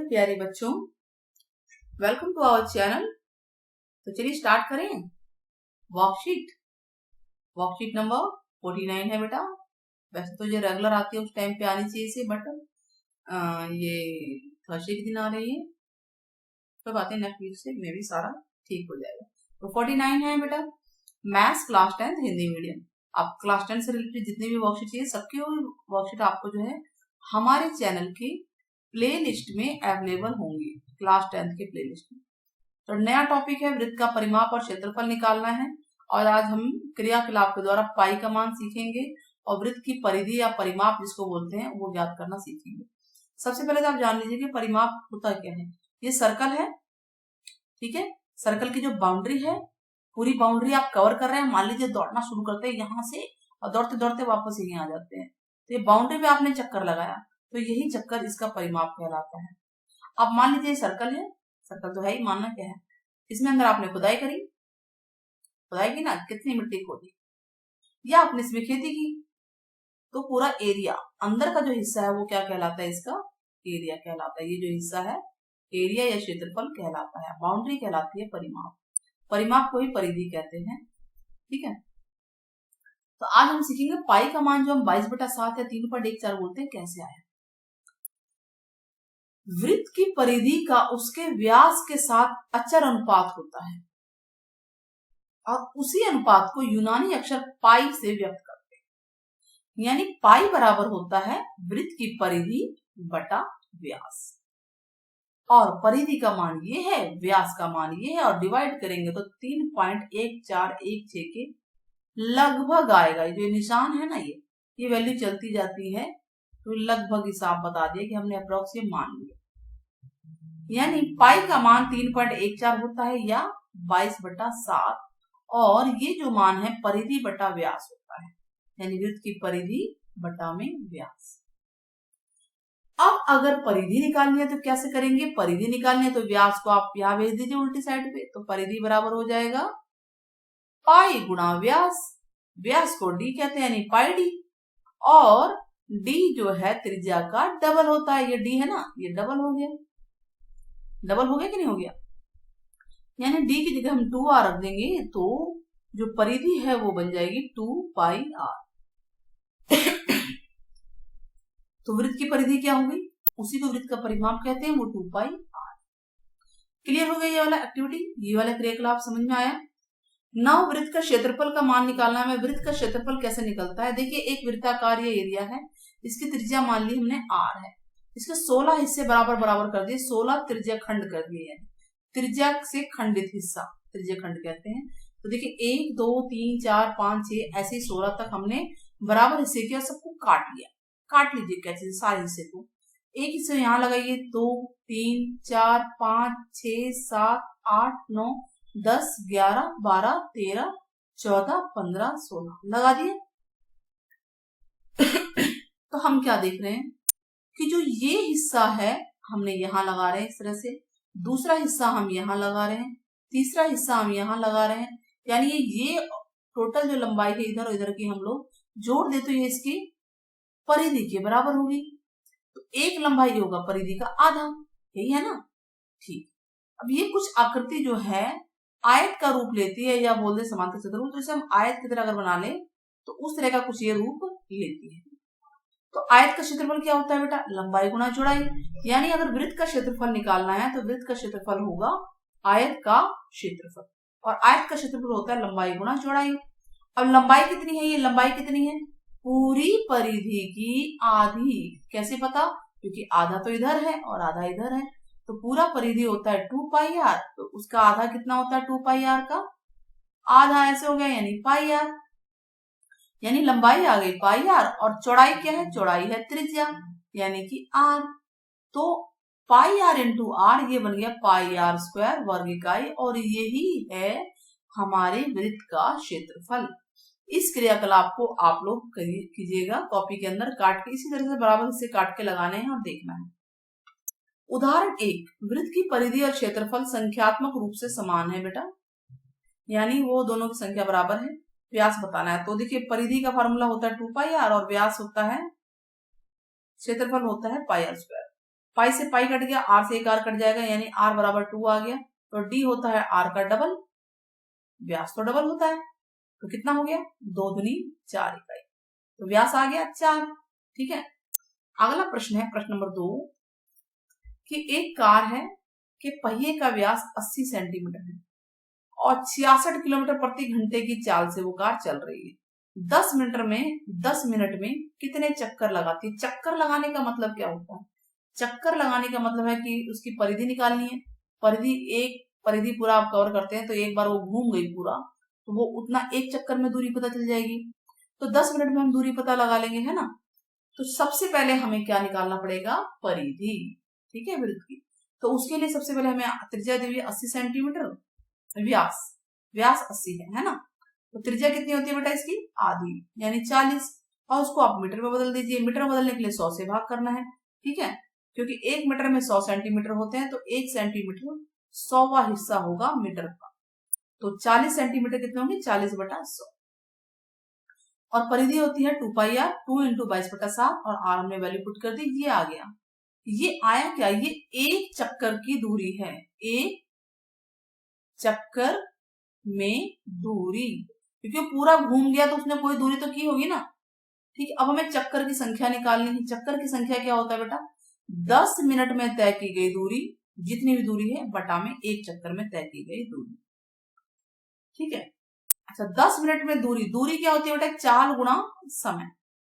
प्यारे बच्चों, welcome to our channel. तो चलिए स्टार्ट करें। वर्कशीट नंबर 49 है बेटा। वैसे तो ये रेगुलर आती है, उस टाइम पे आनी चाहिए इसे, बट ये थर्सडे के दिन आ रही है, तो बातें नेक्स्ट वीक से मे भी सारा ठीक हो जाएगा। तो 49 है बेटा, मैथ्स क्लास 10 हिंदी मीडियम। आप क्लास 10 से रिलेटेड जितनी भी वर्कशीट चाहिए, सबकी वर्कशीट आपको जो है हमारे चैनल की प्ले लिस्ट में अवेलेबल होंगी, क्लास 10 के प्ले लिस्ट में। तो नया टॉपिक है वृत्त का परिमाप और क्षेत्रफल निकालना है, और आज हम क्रियाकलाप के द्वारा पाई का मान सीखेंगे और वृत्त की परिधि या परिमाप जिसको बोलते हैं वो ज्ञात करना सीखेंगे। सबसे पहले तो आप जान लीजिए कि परिमाप होता क्या है। ये सर्कल है, ठीक है। सर्कल की जो बाउंड्री है, पूरी बाउंड्री आप कवर कर रहे हैं। मान लीजिए दौड़ना शुरू करते हैं यहाँ से और दौड़ते दौड़ते वापस यहीं आ जाते हैं, तो ये बाउंड्री पे आपने चक्कर लगाया, तो यही चक्कर इसका परिमाप कहलाता है। अब मान लीजिए सर्कल है, सर्कल तो है ही, मानना क्या है, इसमें अंदर आपने खुदाई करी, खुदाई की ना, कितनी मिट्टी खोदी, या आपने इसमें खेती की, तो पूरा एरिया अंदर का जो हिस्सा है वो क्या कहलाता है, इसका एरिया कहलाता है। ये जो हिस्सा है एरिया या क्षेत्रफल कहलाता है। बाउंड्री कहलाती है परिमाप, परिमाप को ही परिधि कहते हैं, ठीक है। तो आज हम सीखेंगे पाई का मान जो हम 22/7 या 3.14 बोलते हैं कैसे आया। वृत्त की परिधि का उसके व्यास के साथ अचर अनुपात होता है, और उसी अनुपात को यूनानी अक्षर पाई से व्यक्त करते हैं। यानी पाई बराबर होता है वृत्त की परिधि बटा व्यास, और परिधि का मान ये है, व्यास का मान ये है, और डिवाइड करेंगे तो 3.1416 के लगभग आएगा। जो निशान है ना, ये वैल्यू चलती जाती है, तो लगभग हिसाब बता दिया कि हमने अप्रोक्स ये मान लिया। यानी पाई का मान 3.14 होता है या 22/7, और ये जो मान है परिधि बटा व्यास होता है, यानी वृत्त की परिधि बटा में व्यास। अब अगर परिधि निकालनी है तो कैसे करेंगे, परिधि निकालनी है तो व्यास को आप यहां भेज दीजिए उल्टी साइड पे, तो परिधि बराबर हो जाएगा पाई गुणा व्यास। व्यास को डी कहते हैं, यानी पाई डी, और डी जो है त्रिज्या का डबल होता है। ये डी है ना, ये डबल हो गया, डबल हो गया कि नहीं हो गया। यानी डी की जगह हम 2r रख देंगे, तो जो परिधि है वो बन जाएगी 2πr। तो वृत्त की परिधि क्या होगी, उसी को वृत्त का परिमाप कहते हैं, वो 2πr। क्लियर हो गया ये वाला एक्टिविटी, ये वाला क्रियाकलाप समझ में आया। नाउ वृत्त का क्षेत्रफल का मान निकालना है। वृत्त का क्षेत्रफल कैसे निकलता है, देखिए एक वृत्ताकार ये एरिया है, इसकी त्रिज्या मान ली हमने r है, इसके 16 हिस्से बराबर बराबर कर दिए, 16 त्रिज्या खंड कर दिए, यानी त्रिज्या से खंडित हिस्सा त्रिज्या खंड कहते हैं। तो देखिए 1 2 3 4 5 6 ऐसे 16 तक हमने बराबर हिस्से किया, सबको काट लिया। काट लीजिए कैसे सारे हिस्से को, एक हिस्से यहाँ लगाइए, 2 3 4 5 6 7 8 9 10 11 12 13 14 15 16 लगा दिए। तो हम क्या देख रहे हैं कि जो ये हिस्सा है हमने यहाँ लगा रहे हैं इस तरह से, दूसरा हिस्सा हम यहाँ लगा रहे हैं, तीसरा हिस्सा हम यहाँ लगा रहे हैं, यानी ये टोटल जो लंबाई है इधर और इधर की हम लोग जोड़ दे तो ये इसकी परिधि के बराबर होगी। तो एक लंबाई होगा परिधि का आधा, यही है ना, ठीक। अब ये कुछ आकृति जो है आयत का रूप लेती है, या बोल दे समांतर चतुर्भुज, तो इसे हम आयत की तरह अगर बना ले तो उस तरह का कुछ ये रूप लेती है। तो आयत का क्षेत्रफल क्या होता है बेटा, लंबाई गुणा चौड़ाई। यानी अगर वृत्त का क्षेत्रफल निकालना है तो वृत्त का क्षेत्रफल होगा आयत का क्षेत्रफल, और आयत का क्षेत्रफल होता है लंबाई गुणा चौड़ाई। अब लंबाई कितनी है, ये लंबाई कितनी है, पूरी परिधि की आधी। कैसे पता, क्योंकि आधा तो इधर है और आधा इधर है, तो पूरा परिधि होता है 2πr, तो उसका आधा कितना होता है 2πr का आधा, ऐसे हो गया, यानी πr। यानी लंबाई आ गई πr, और चौड़ाई क्या है, चौड़ाई है त्रिज्या, यानी कि r। तो πr इंटू r, ये बन गया πr² वर्ग इकाई, और यही है हमारे वृत्त का क्षेत्रफल। इस क्रियाकलाप को आप लोग कीजिएगा कॉपी के अंदर काट के, इसी तरह से बराबर हिस्से काट के लगाने हैं और देखना है। उदाहरण 1, वृत्त की परिधि और क्षेत्रफल संख्यात्मक रूप से समान है बेटा, यानी वो दोनों की संख्या बराबर है। व्यास बताना है, तो देखिए परिधि का फॉर्मूला होता है 2πr और व्यास होता है, क्षेत्रफल होता है πr²। पाई से पाई कट गया, आर से एक आर कट जाएगा, यानी आर बराबर 2 आ गया। तो डी होता है आर का डबल, व्यास तो डबल होता है, तो कितना हो गया 2 दूनी 4 इकाई, तो व्यास आ गया 4। ठीक है, अगला प्रश्न है प्रश्न नंबर 2 कि एक कार है कि पहिए का व्यास 80 सेंटीमीटर है और 66 किलोमीटर प्रति घंटे की चाल से वो कार चल रही है। 10 मिनट में कितने चक्कर लगाती है? चक्कर लगाने का मतलब क्या होता है? चक्कर लगाने का मतलब है कि उसकी परिधि निकालनी है। परिधि पूरा आप कवर करते हैं तो एक बार वो घूम गई पूरा, तो वो उतना एक चक्कर में दूरी पता चल जाएगी। तो 10 मिनट में हम दूरी पता लगा लेंगे, है ना। तो सबसे पहले हमें क्या निकालना पड़ेगा? परिधि। ठीक है, वृत्त की। तो उसके लिए सबसे पहले हमें त्रिज्या दी हुई 80 सेंटीमीटर, व्यास 80 है ना। तो त्रिज्या कितनी होती है बेटा इसकी? आधी, यानी 40, और उसको आप मीटर में बदल दीजिए। मीटर में बदलने के लिए 100 से भाग करना है। ठीक है, क्योंकि 1 मीटर में 100 सेंटीमीटर होते हैं, तो 1 सेंटीमीटर 100वां हिस्सा होगा मीटर का। तो 40 सेंटीमीटर कितने होंगे? 40/100। और परिधि होती है 2πr, 2 × 22/7, और आर हमने वैल्यू पुट कर दी, ये आ गया। ये आया क्या? ये एक चक्कर की दूरी है, एक चक्कर में दूरी, क्योंकि पूरा घूम गया तो उसने कोई दूरी तो की होगी ना। ठीक है, अब हमें चक्कर की संख्या निकालनी है। चक्कर की संख्या क्या होता है बेटा? 10 मिनट में तय की गई दूरी, जितनी भी दूरी है, बटा में एक चक्कर में तय की गई दूरी। ठीक है, अच्छा 10 मिनट में दूरी क्या होती है बेटा? चाल गुणा समय।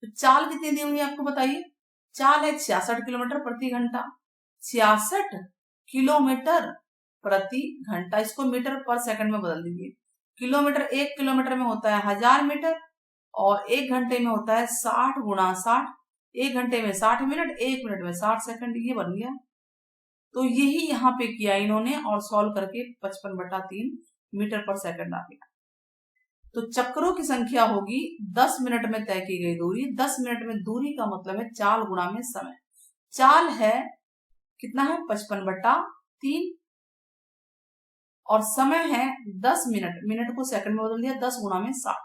तो चाल कितनी दी हुई है आपको बताइए? चाल है 66 किलोमीटर प्रति घंटा। 66 किलोमीटर प्रति घंटा, इसको मीटर पर सेकंड में बदल दीजिए। किलोमीटर 1 किलोमीटर में होता है 1000 मीटर, और 1 घंटे में होता है 60 × 60। 1 घंटे में 60 मिनट, 1 मिनट में 60 सेकंड, ये बन गया। तो यही यहाँ पे किया इन्होंने, और सॉल्व करके 55/3 मीटर पर सेकंड आ गया। तो चक्रों की संख्या होगी 10 मिनट में तय की गई दूरी। 10 मिनट में दूरी का मतलब है चाल गुणा में समय। चाल है कितना है? 55/3, और समय है 10 मिनट। मिनट को सेकंड में बदल दिया, 10 गुणा में 60,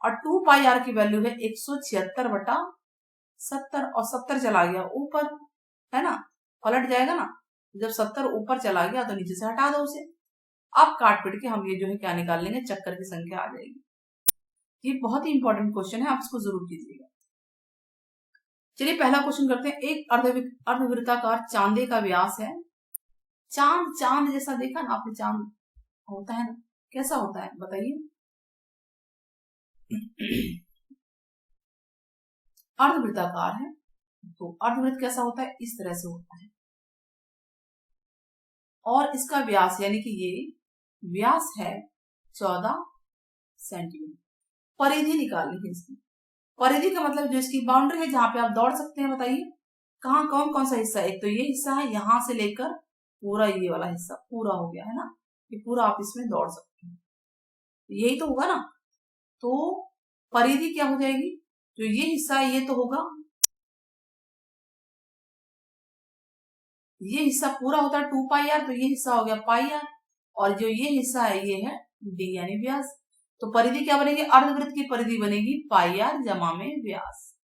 और 2πr की वैल्यू है 176/70, और 70 चला गया ऊपर, है ना, पलट जाएगा ना। जब 70 ऊपर चला गया तो नीचे से हटा दो उसे। अब काट पीट के हम ये जो है क्या निकाल लेंगे? चक्कर की संख्या आ जाएगी। ये बहुत ही इंपॉर्टेंट क्वेश्चन है, आप इसको जरूर कीजिएगा। चलिए पहला क्वेश्चन करते हैं। एक अर्धवृत्ताकार चांदे का व्यास है। चांद जैसा देखा ना आपने? चांद होता है ना, कैसा होता है बताइए? अर्धवृत्ताकार है, तो अर्धवृत्त कैसा होता है? इस तरह से होता है, और इसका व्यास यानी कि ये व्यास है 14 सेंटीमीटर। परिधि निकालनी है इसकी। परिधि का मतलब जो इसकी बाउंड्री है जहां पे आप दौड़ सकते हैं, बताइए कहाँ कौन सा हिस्सा है? एक तो ये हिस्सा है, यहां से लेकर पूरा ये वाला हिस्सा पूरा हो गया है ना, ये पूरा आप इसमें दौड़ सकते हैं, यही तो होगा ना। तो परिधि क्या हो जाएगी? जो ये हिस्सा है ये तो होगा, ये हिस्सा पूरा होता है 2πr, तो ये हिस्सा हो गया πr, और जो ये हिस्सा है ये है d यानी व्यास। तो परिधि क्या बनेगी? अर्धवृत्त की परिधि बनेगी πr जमा में व्यास,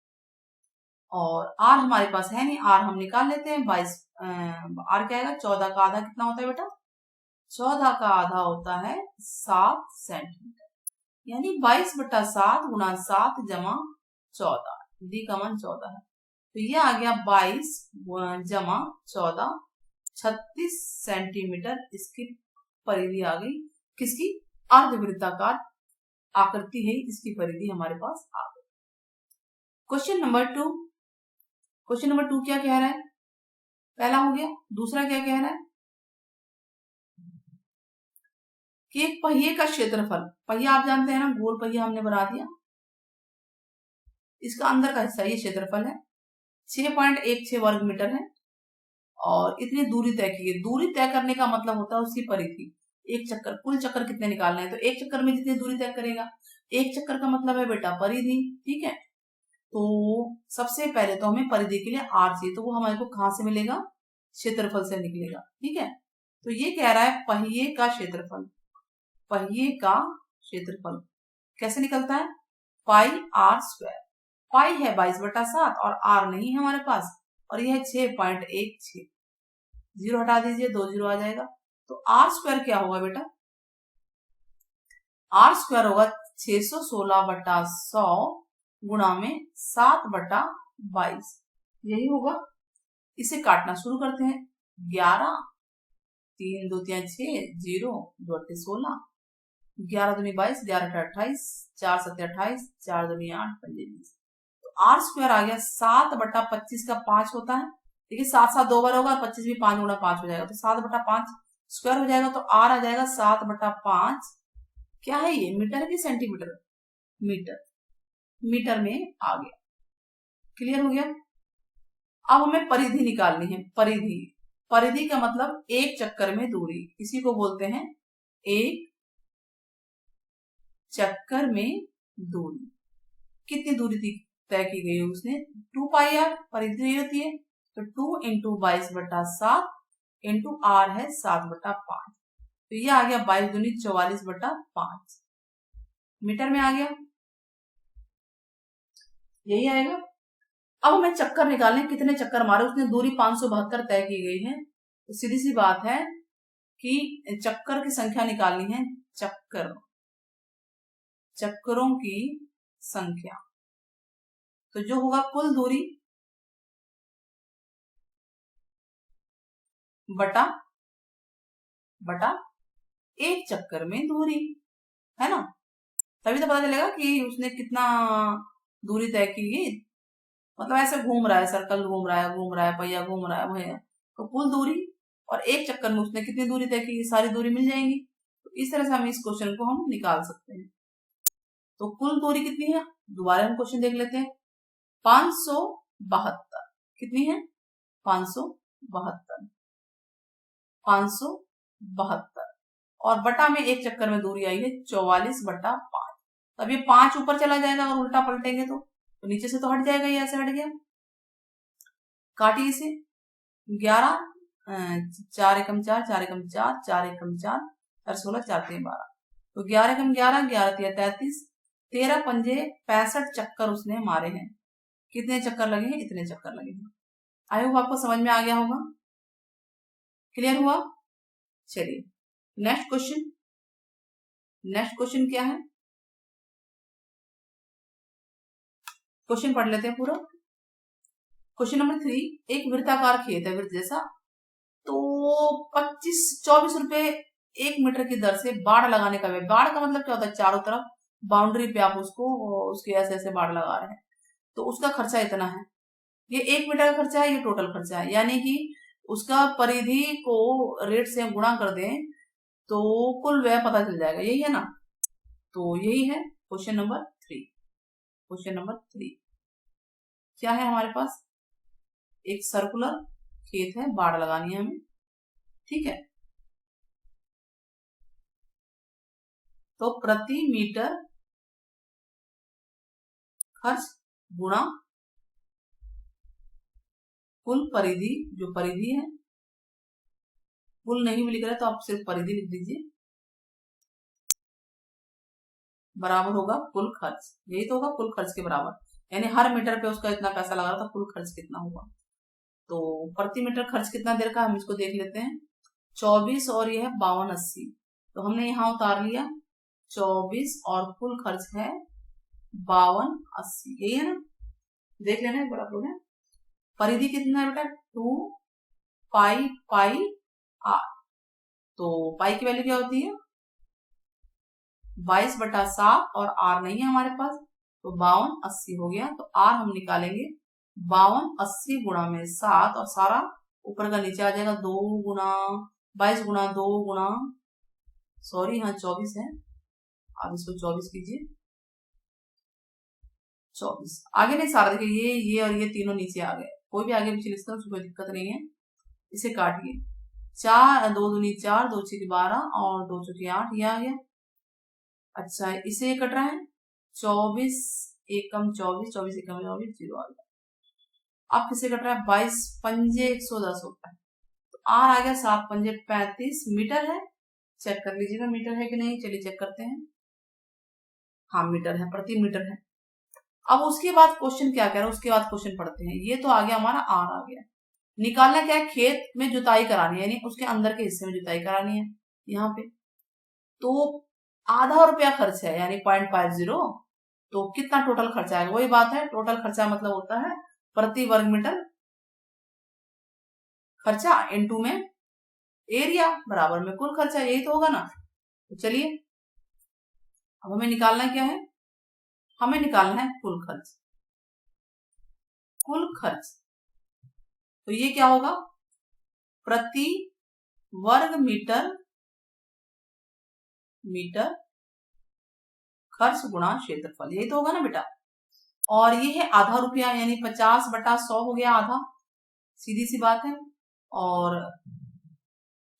और r हमारे पास है नहीं, r हम निकाल लेते हैं। 22 r क्या आएगा? 14 का आधा कितना होता है बेटा? 14 का आधा होता है 7 सेंटीमीटर, यानी 22/7 × 7 जमा 14, डी का मान 14 है। तो ये आ गया 22 जमा 14, 36 सेंटीमीटर इसकी परिधि आ गई। किसकी? अर्धवृत्ताकार आकृति है इसकी परिधि हमारे पास आ गई। क्वेश्चन नंबर 2 क्या कह रहा है? पहला हो गया। दूसरा क्या कह रहा है कि एक पहिए का क्षेत्रफल, पहिया आप जानते हैं ना, गोल पहिया हमने बना दिया, इसका अंदर का हिस्सा ये क्षेत्रफल है, 6.16 वर्ग मीटर है, और इतनी दूरी तय की है। दूरी तय करने का मतलब होता है उसकी परिधि। एक चक्कर, कुल चक्कर कितने निकालने हैं? तो एक चक्कर में जितनी दूरी तय करेगा, एक चक्कर का मतलब है बेटा परिधि। ठीक है, तो सबसे पहले तो हमें परिधि के लिए r चाहिए, तो वो हमारे को कहां से मिलेगा? क्षेत्रफल से निकलेगा। ठीक है, तो ये कह रहा है पहिए का क्षेत्रफल। पहिए का क्षेत्रफल कैसे निकलता है? πr²। पाई है 22/7 और r नहीं है हमारे पास, और यह 6.16, 0 हटा दीजिए, 2 0 आ जाएगा। तो आर स्क्वायर क्या होगा बेटा? आर स्क्वायर होगा 616/100 गुणा में 7/22, यही होगा। इसे काटना शुरू करते हैं। 11, 3 2 3 6, 0 2 8 16, 11 दूनी 22, 11 8 28, 4 7 28, 4 दूनी 8, 5 20। तो आर स्क्वायर आ गया 7/25 का 5 होता है। देखिए 7 7 2 बार होगा, 25 भी 5 गुणा 5 हो जाएगा, तो 7/5 स्क्वायर हो जाएगा। तो आर आ जाएगा 7/5। क्या है ये, मीटर की सेंटीमीटर? मीटर, मीटर में आ गया। क्लियर हो गया? अब हमें परिधि निकालनी है। परिधि, परिधि का मतलब एक चक्कर में दूरी, इसी को बोलते हैं एक चक्कर में दूरी। कितनी दूरी तय की गई है उसने? 2 पाई आर परिधि नहीं होती है, तो 2 × 22/7 इंटू आर है 7/5, तो ये आ गया 22 दूनी 44/5 मीटर में आ गया, यही आएगा। अब हमें चक्कर निकालने, कितने चक्कर मारे उसने? दूरी 572 तय की गई है, तो सीधी सी बात है कि चक्कर की संख्या निकालनी है। चक्करों की संख्या, तो जो होगा कुल दूरी बटा एक चक्कर में दूरी, है ना? तभी तो पता चलेगा कि उसने कितना दूरी तय की है। मतलब ऐसे घूम रहा है, सर्कल घूम रहा है, पहिया घूम रहा है भैया, तो कुल दूरी और एक चक्कर में उसने कितनी दूरी तय की, सारी दूरी मिल जाएंगी। तो इस तरह से हम इस क्वेश्चन को हम निकाल सकते हैं। तो कुल दूरी कितनी है, दोबारा हम क्वेश्चन देख लेते हैं। 572 कितनी है? 572 और बटा में एक चक्कर में दूरी आई है 44/5। अब ये 5 ऊपर चला जाएगा और उल्टा पलटेंगे तो नीचे से तो हट जाएगा, ये ऐसे हट गया। काटिए इसे। 11 4 एकम 4, 4 एकम 4, 4 एकम 4, 4 16, 4 3 12, तो 11 एकम 11, 11 3 33, 13 पंजे 65 चक्कर उसने मारे हैं। कितने चक्कर लगे हैं? इतने चक्कर लगे हैं। आई होप आपको समझ में आ गया होगा। क्लियर हुआ? चलिए नेक्स्ट क्वेश्चन। नेक्स्ट क्वेश्चन क्या है, क्वेश्चन पढ़ लेते हैं पूरा। क्वेश्चन नंबर 3, एक वृत्ताकार खेत है, वृत्त जैसा, तो 24 रुपए 1 मीटर की दर से बाड़ लगाने का है। बाड़ का मतलब क्या होता है? चारों तरफ बाउंड्री पे आप उसको उसके ऐसे ऐसे बाड़ लगा रहे हैं, तो उसका खर्चा इतना है। ये 1 मीटर का खर्चा है, ये टोटल खर्चा है, यानी कि उसका परिधि को रेट से गुणा कर दें तो कुल व्यय पता चल जाएगा, यही है ना? तो यही है क्वेश्चन नंबर 3। क्वेश्चन नंबर 3 क्या है हमारे पास? एक सर्कुलर खेत है, बाड़ लगानी है हमें, ठीक है। तो प्रति मीटर खर्च गुणा कुल परिधि, जो परिधि है, कुल नहीं भी लिख रहे तो आप सिर्फ परिधि लिख दीजिए, बराबर होगा कुल खर्च। यही तो होगा कुल खर्च के बराबर, यानी हर मीटर पे उसका इतना पैसा लगा रहा था, कुल खर्च कितना होगा। तो प्रति मीटर खर्च कितना देर का, हम इसको देख लेते हैं। 24 और यह है 52 80, तो हमने यहाँ उतार लिया 24 और कुल खर्च है 52 80, यही है ना? देख लेना बड़ा लोग है। परिधि कितना है बेटा? 2 पाई पाई आर, तो पाई की वैल्यू क्या होती है? 22/7 और आर नहीं है हमारे पास, तो 52 80 हो गया। तो आर हम निकालेंगे 52 80 गुणा में 7, और सारा ऊपर का नीचे आ जाएगा, 2 गुणा 22 गुणा 2 गुणा, सॉरी यहाँ 24 है, आप इसको 24 कीजिए। 24 आगे नहीं, सारा देखिए ये और ये तीनों नीचे आ गए, कोई भी आगे पीछे लिखता है उसको कोई दिक्कत नहीं है। इसे काटिए, 4 2 दूनी 4, 2 6 12 और 2 चौकी 8, ये आ गया। अच्छा इसे कट रहा है 24 एकम 24, 24 एकम 24, 0 आ गया। अब किसे कट रहा है? 22 पंजे 110 होता है, तो आर आ गया 7 पंजे 35 मीटर है। चेक कर लीजिएगा मीटर है कि नहीं, चलिए चेक करते हैं। हाँ मीटर है, प्रति मीटर है। अब उसके बाद क्वेश्चन क्या कह रहा है, उसके बाद क्वेश्चन पढ़ते हैं। ये तो आ गया हमारा आर आ गया। निकालना क्या है, खेत में जुताई करानी है, यानी उसके अंदर के हिस्से में जुताई करानी है यहाँ पे। तो आधा रुपया खर्च है यानी 0.50, तो कितना टोटल खर्चा आएगा, वही बात है। टोटल खर्चा मतलब होता है प्रति वर्ग मीटर खर्चा इनटू में एरिया बराबर में कुल खर्चा, यही तो होगा ना। तो चलिए अब हमें निकालना क्या है, हमें निकालना है कुल खर्च। कुल खर्च तो ये क्या होगा, प्रति वर्ग मीटर खर्च गुणा क्षेत्रफल, यही तो होगा ना बेटा। और ये है आधा रुपया यानी 50/100 हो गया आधा, सीधी सी बात है। और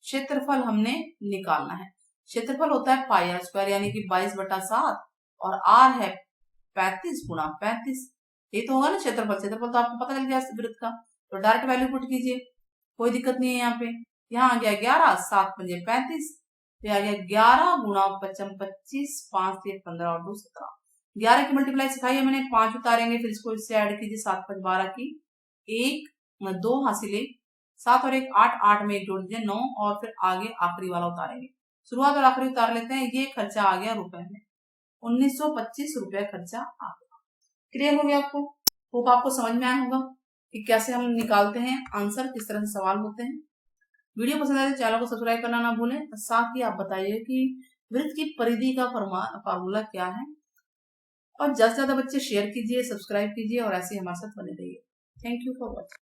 क्षेत्रफल हमने निकालना है, क्षेत्रफल होता है पाई आर स्क्वायर यानी कि 22/7, और आर है 35 गुणा 35, ये तो होगा ना क्षेत्रफल। क्षेत्रफल तो आपको पता चल गया वृत्त का, तो डायरेक्ट वैल्यू पुट कीजिए, कोई दिक्कत नहीं है यहाँ पे। यहाँ आ गया 11, 7 पंजे 35, तो आ गया 11 गुणा 55 25, 5 से 15 और 2 17। 11 की मल्टीप्लाई सिखाई है मैंने, 5 उतारेंगे फिर इसको इससे ऐड कीजिए, 7 5 12 की 1 2 हासिले, 7 और 1 8, 8 में 1 जोड़ दीजिए 9, और फिर आगे आखिरी वाला उतारेंगे। शुरुआत और आखिरी उतार लेते हैं। ये खर्चा आ गया रुपए में, 1925 रुपया खर्चा आ गया। क्लियर हो गया आपको, होप आपको समझ में आया होगा कि कैसे हम निकालते हैं आंसर, किस तरह से सवाल होते हैं। वीडियो पसंद आए तो चैनल को सब्सक्राइब करना ना भूलें। साथ ही आप बताइए कि वृत्त की परिधि का फार्मूला क्या है, और ज्यादा से ज्यादा बच्चे शेयर कीजिए, सब्सक्राइब कीजिए और ऐसे हमारे साथ बने रहिए। Thank you for watching.